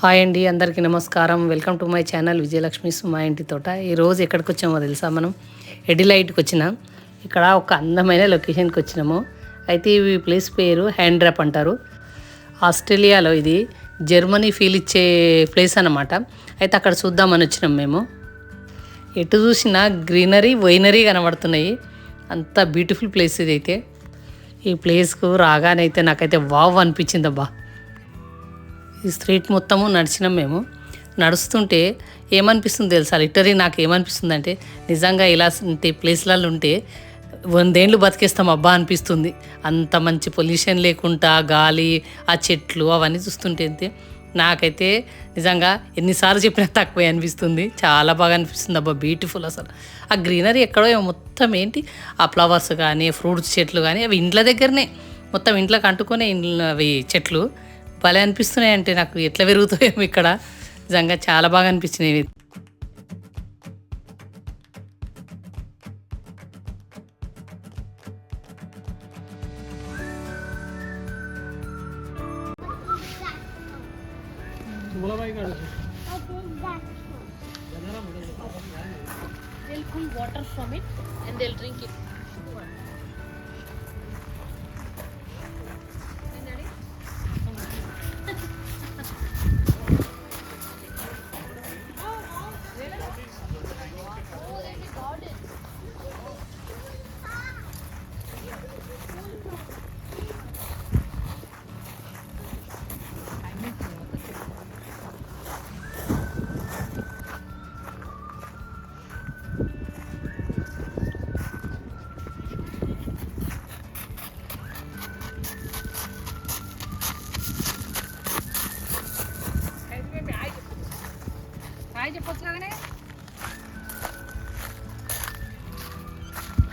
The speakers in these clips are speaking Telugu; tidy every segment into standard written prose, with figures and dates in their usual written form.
హాయ్ అండి, అందరికీ నమస్కారం. Welcome to my channel Vijayalakshmi మా ఇంటి తోట. ఈరోజు ఎక్కడికి వచ్చామో తెలుసా? మనం ఎడిలైట్కి వచ్చినాం. ఇక్కడ ఒక అందమైన లొకేషన్కి వచ్చినాము. అయితే ఈ ప్లేస్ పేరు హ్యాండ్రాప్ అంటారు. ఆస్ట్రేలియాలో ఇది జర్మనీ ఫీల్ ఇచ్చే ప్లేస్ అన్నమాట. అయితే అక్కడ చూద్దామని వచ్చినాం మేము. ఎటు చూసినా గ్రీనరీ వైనరీ కనబడుతున్నాయి. అంత బ్యూటిఫుల్ ప్లేస్ ఇది. అయితే ఈ ప్లేస్కు రాగానైతే నాకైతే వావ్ అనిపించింది అబ్బా. ఈ స్ట్రీట్ మొత్తము నడిచినాం మేము. నడుస్తుంటే ఏమనిపిస్తుంది తెలుసా? లిటరీ నాకు ఏమనిపిస్తుంది అంటే, నిజంగా ఇలా ప్లేస్లలో ఉంటే 100 ఏళ్ళు బతికేస్తాం అబ్బా అనిపిస్తుంది. అంత మంచి పొల్యూషన్ లేకుండా గాలి, ఆ చెట్లు అవన్నీ చూస్తుంటే అంతే నాకైతే నిజంగా ఎన్నిసార్లు చెప్పినా తక్కువే అనిపిస్తుంది. చాలా బాగా అనిపిస్తుంది అబ్బా, బ్యూటిఫుల్ అసలు. ఆ గ్రీనరీ ఎక్కడో మొత్తం ఏంటి, ఆ ఫ్లవర్స్ కానీ ఫ్రూట్స్ చెట్లు కానీ అవి ఇంట్ల దగ్గరనే మొత్తం ఇంట్లోకి అంటుకునే అవి చెట్లు భలే అనిపిస్తున్నాయి. అంటే నాకు ఎట్లా పెరుగుతాయేమో ఇక్కడ. నిజంగా చాలా బాగా అనిపించినాయి. They'll pull water from it and they'll drink it.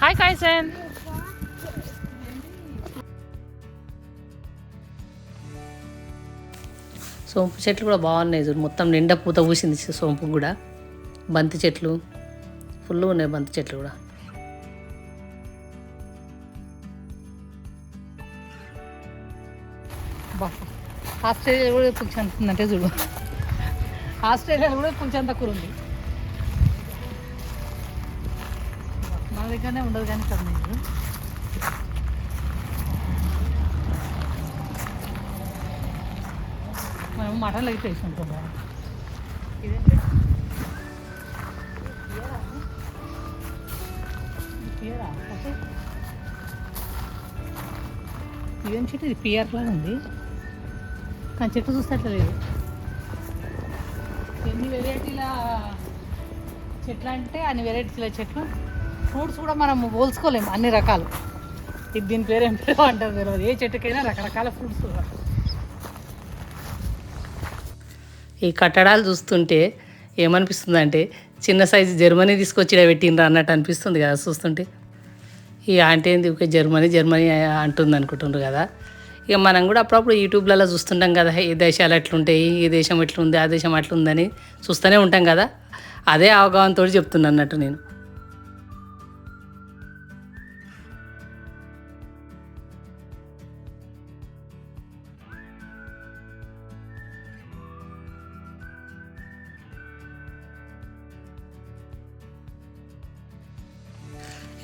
Hi Kaisen. సోంపు చెట్లు కూడా బాగున్నాయి చూడు. మొత్తం నిండా పూత పూసింది సోంపు కూడా. బంతి చెట్లు ఫుల్ ఉన్నాయి, బంతి చెట్లు కూడా. ఆస్ట్రేలియా కూడా కొంచెం అంటుందంటే చూడు. ఆస్ట్రేలియా కూడా కొంచెం తక్కువ ఉంది. మన దగ్గరనే ఉండదు కానీ కదా మీరు. మనం మటన్లు అయితే వేసుకుంటాం. ఇదేంటి ఇదేం చెట్టు? ఇది పియర్ లాగా ఉంది కానీ చెట్టు చూస్తే అట్లా లేదు. ఎన్ని వెరైటీల చెట్లు అంటే అన్ని వెరైటీల చెట్లు. ఫ్రూట్స్ కూడా మనం పోల్చుకోలేము, అన్ని రకాలు. ఇది దీని పేరు ఏం పేరు అంటారు తెలియదు. ఏ చెట్టుకైనా రకరకాల ఫ్రూట్స్. ఈ కట్టడాలు చూస్తుంటే ఏమనిపిస్తుంది అంటే, చిన్న సైజు జర్మనీ తీసుకొచ్చి పెట్టిండ్రా అన్నట్టు అనిపిస్తుంది కదా చూస్తుంటే. ఈ ఆంటీ ఏంది ఒక జర్మనీ జర్మనీ అంటుంది అనుకుంటుండ్రు కదా. ఇక మనం కూడా అప్పుడప్పుడు యూట్యూబ్లలో చూస్తుంటాం కదా, ఏ దేశాలు ఎట్లుంటాయి, ఈ దేశం ఎట్లుంది, ఆ దేశం అట్లుందని చూస్తూనే ఉంటాం కదా. అదే అవగాహనతో చెప్తున్నా అన్నట్టు నేను.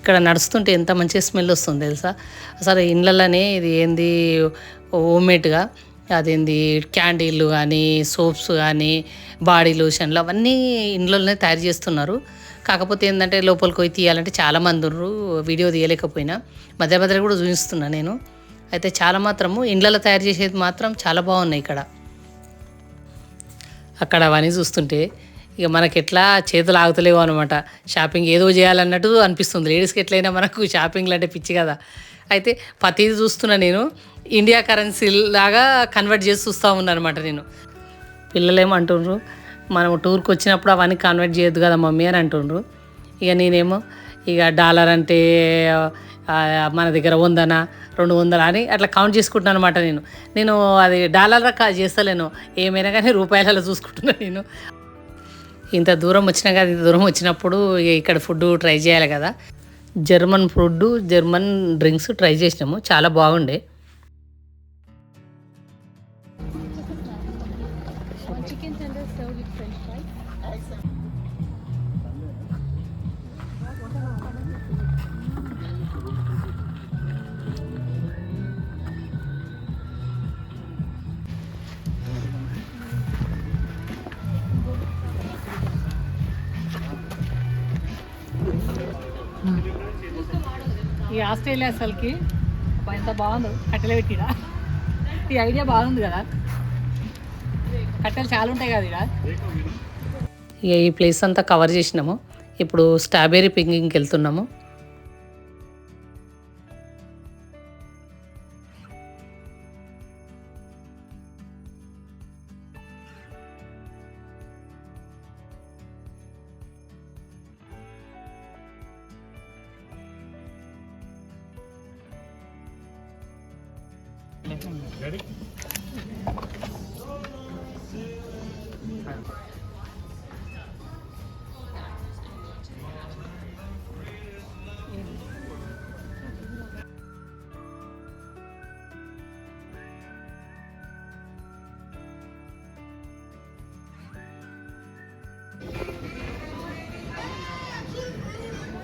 ఇక్కడ నడుస్తుంటే ఎంత మంచి స్మెల్ వస్తుంది తెలుసా? అసలు ఇండ్లలోనే ఇది ఏంది హోమ్మేడ్గా అదేంది క్యాండిల్లు కానీ సోప్స్ కానీ బాడీ లోషన్లు అవన్నీ ఇండ్లలోనే తయారు చేస్తున్నారు. కాకపోతే ఏంటంటే లోపలికి పోయి తీయాలంటే చాలామంది ఉన్నారు, వీడియో తీయలేకపోయినా మధ్య మధ్యలో కూడా చూపిస్తున్నా నేను. అయితే చాలా మాత్రము ఇండ్లలో తయారు చేసేది మాత్రం చాలా బాగున్నాయి ఇక్కడ. అక్కడ అవన్నీ చూస్తుంటే ఇక మనకి ఎట్లా చేతులు ఆగుతలేవు అనమాట. షాపింగ్ ఏదో చేయాలన్నట్టు అనిపిస్తుంది. లేడీస్కి ఎట్లయినా మనకు షాపింగ్లు అంటే పిచ్చి కదా. అయితే ప్రతిదీ చూస్తున్నా నేను. ఇండియా కరెన్సీ లాగా కన్వర్ట్ చేసి చూస్తూ ఉన్నాను అనమాట నేను. పిల్లలు ఏమంటుండ్రు, మనం టూర్కి వచ్చినప్పుడు అవన్నీ కన్వర్ట్ చేయొద్దు కదా మమ్మీ అని అంటుండ్రు. ఇక నేనేమో ఇక డాలర్ అంటే మన దగ్గర 100 200 అని అట్లా కౌంట్ చేసుకుంటున్నాను అనమాట నేను అది డాలర్లో చేస్తలేను, ఏమైనా కానీ రూపాయలలో చూసుకుంటున్నాను నేను. ఇంత దూరం వచ్చినా కదా, ఇంత దూరం వచ్చినప్పుడు ఇక్కడ ఫుడ్ ట్రై చేయాలి కదా. German food, German drinks try చేసినాము, చాలా బాగుండే. ఆస్ట్రేలియా అసలుకి ఎంత బాగుందో కట్టెలు పెట్టిరా. ఈ ఐడియా బాగుంది కదా, కట్టెలు చాలా ఉంటాయి కదా ఇక్కడ. ఇక ఈ ప్లేస్ అంతా కవర్ చేసినాము. ఇప్పుడు స్ట్రాబెర్రీ పింకింగ్కి వెళ్తున్నాము.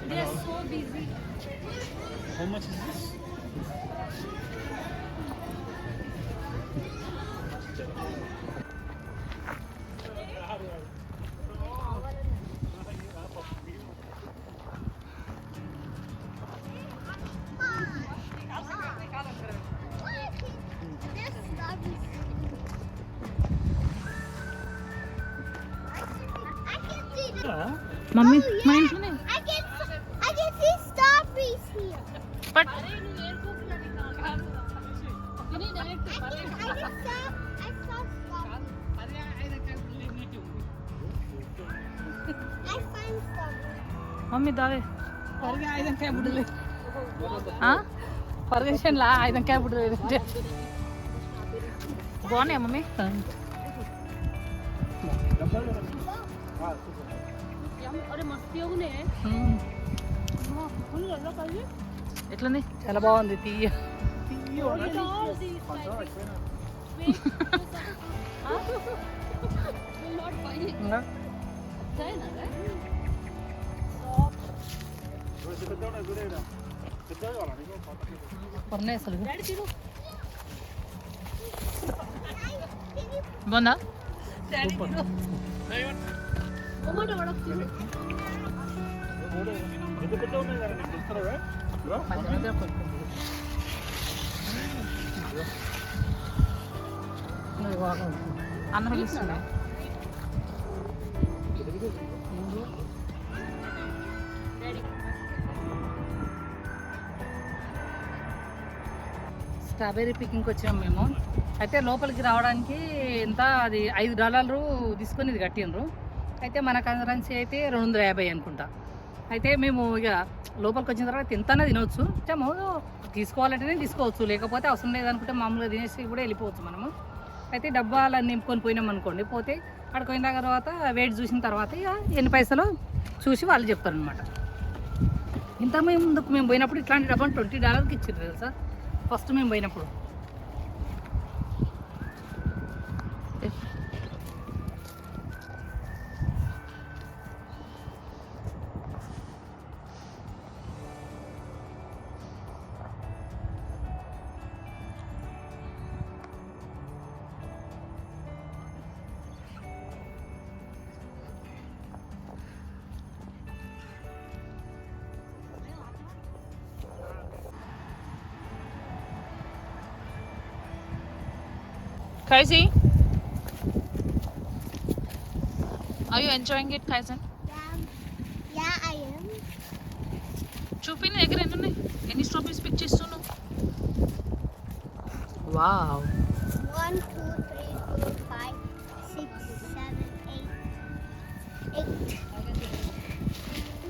They are so busy. How much is this? Mummy మా ఇంట్లోనే. I can see strawberries here. But అరే నువ్వు ఏడుకోకున్నది కాదు. ఇది direct I saw strawberries. I find strawberries. Mummy దావే పరగా 5 అంకాయ బుడ్డలే. పరగేషన్లా 5 అంకాయ బుడ్డలే బాగున్నాయా మమ్మీ? అరే మస్తీ అవునే. ఫుల్ అలా కాదు. ఎట్లుంది? చాలా బాగుంది. తీయ All these like wait. Will not buy it. China, right? ఉన్నాయి అసలు. Daddy తిను. బాగుందా? టొమాటో వడ తిను. అన్నం పిలుస్తున్నా. స్ట్రాబెర్రీ పికింగ్కి వచ్చాము మేము. అయితే లోపలికి రావడానికి ఎంత అది $5 తీసుకొని ఇది కట్టిండ్రు. అయితే మన కరెన్సీ అయితే 250 అనుకుంటా. అయితే మేము ఇక లోపలికి వచ్చిన తర్వాత ఎంతనే తినవచ్చు. మేము తీసుకోవాలంటేనే తీసుకోవచ్చు, లేకపోతే అవసరం లేదనుకుంటే మామూలుగా తినేసి కూడా వెళ్ళిపోవచ్చు మనము. అయితే డబ్బాలన్నీ నింపుకొని పోయినాం అనుకోండి, పోతే అక్కడికి పోయిన తర్వాత వెయిట్ చూసిన తర్వాత ఇక ఎన్ని పైసలు చూసి వాళ్ళు చెప్తారనమాట. ఇంత ముందుకు మేము పోయినప్పుడు ఇట్లాంటి డబ్బాను $20కి ఇచ్చారు తెలుసా ఫస్ట్ మేము పోయినప్పుడు. Kaisi, are you enjoying it, Kaisen? Yeah, I am. చూపి నీ దగ్గర ఎన్ని ఉన్నాయి? ఎన్ని స్ట్రాబెరీస్ పిక్ చేస్తున్నావు? వావ్. 1, 2, 3, 4, 5, 6, 7, 8.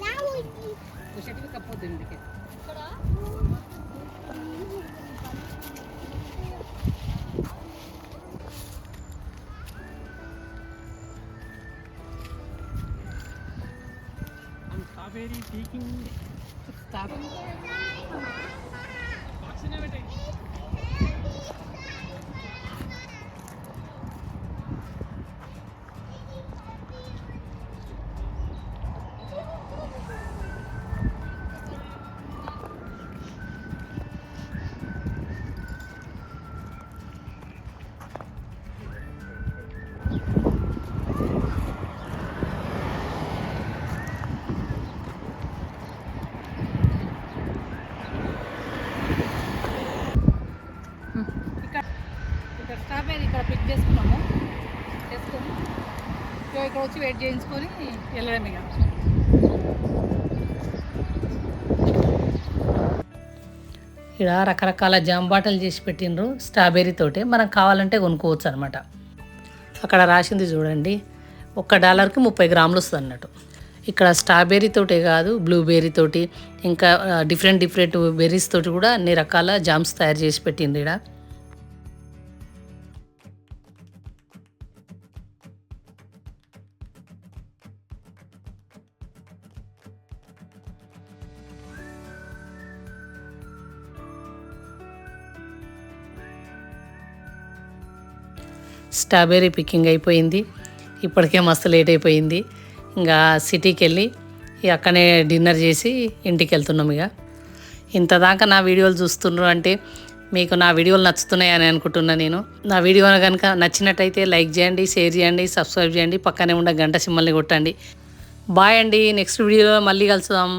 Now we eat. చెట్టుకి కప్పొద్దు ఇంటికి. Strawberry picking. ఇక ఇక్కడ వచ్చి వెయిట్ చేయించుకొని వెళ్ళడం ఇక. ఇక్కడ రకరకాల జామ్ బాటలు చేసి పెట్టిండ్రు స్ట్రాబెర్రీ తోటి, మనం కావాలంటే కొనుక్కోవచ్చు అనమాట. అక్కడ రాసింది చూడండి, $1కి 30 గ్రాములు వస్తుంది అన్నట్టు. ఇక్కడ స్ట్రాబెర్రీ తోటే కాదు, బ్లూబెర్రీ తోటి ఇంకా డిఫరెంట్ బెర్రీస్ తోటి కూడా అన్ని రకాల జామ్స్ తయారు చేసి పెట్టిండ్రు ఇక్కడ. స్ట్రాబెర్రీ పికింగ్ అయిపోయింది, ఇప్పటికే మస్తు లేట్ అయిపోయింది. ఇంకా సిటీకి వెళ్ళి ఇక అక్కనే డిన్నర్ చేసి ఇంటికి వెళ్తున్నాం. ఇక ఇంత దాకా నా వీడియోలు చూస్తున్నారు అంటే మీకు నా వీడియోలు నచ్చుతున్నాయని అనుకుంటున్నాను నేను. నా వీడియో కనుక నచ్చినట్టయితే లైక్ చేయండి, షేర్ చేయండి, సబ్స్క్రైబ్ చేయండి, పక్కనే ఉన్న గంట సింబల్ని కొట్టండి. బాయ్ అండి, నెక్స్ట్ వీడియోలో మళ్ళీ కలుద్దాం.